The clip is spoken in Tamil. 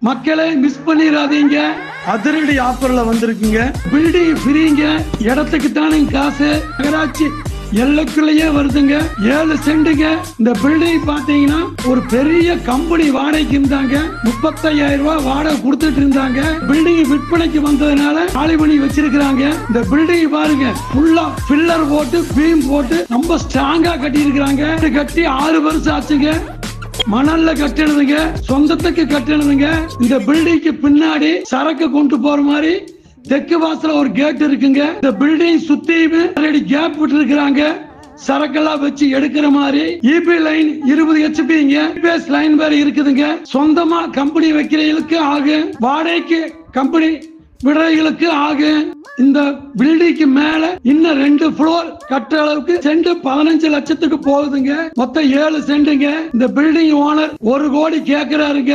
மக்களே மிஸ் பண்ணிடாதீங்க, அதிரடி ஆஃபர்ல வந்திருக்குங்க. பில்டிங் ஃப்ரீங்க, இடத்துக்கு தானே காசு, நகராட்சி எல்லைக்குள்ளேயே வருதுங்க. 7 சென்ட்டுங்க. இந்த பில்டிங் பாத்தீங்கன்னா ஒரு பெரிய கம்பெனி வாடகைக்கு இருந்தாங்க, 35,000 ரூபாய் வாடகை கொடுத்துட்டு இருந்தாங்க. பில்டிங் விற்பனைக்கு வந்ததுனால காலி பண்ணி வச்சிருக்காங்க. இந்த பில்டிங் பாருங்க, ஃபுல்லா பில்லர் போட்டு பீம் போட்டு ரொம்ப ஸ்ட்ராங்கா கட்டி இருக்காங்க. கட்டி 6 வருஷம் ஆச்சுங்க. மணல்ல கட்டினதுங்க, சொந்தத்துக்கு கட்டினதுங்க. இந்த பில்டிங்க்கு பின்னாடி சரக்கு கொண்டு போற மாதிரி தெற்கு வாசல ஒரு கேட் இருக்குங்க. இந்த பில்டிங் சுத்தியுமே கேப் விட்டு இருக்கிறாங்க, சரக்கெல்லாம் வச்சு எடுக்கிற மாதிரி. EB line 20 HP phase line வேற இருக்குதுங்க. சொந்தமா கம்பெனி வைக்கிறவங்களுக்கு ஆகும், வாடகைக்கு கம்பெனி விடுறவங்களுக்கு ஆகும். இந்த பில்டிங்க்கு மேல இன்னும் 2 ஃப்ளோர் கட்டுற அளவுக்கு சென்ட் 15 லட்சத்துக்கு போகுதுங்க. மொத்தம் 7 சென்ட்டுங்க. இந்த பில்டிங் ஓனர் 1 கோடி கேட்கிறாருங்க.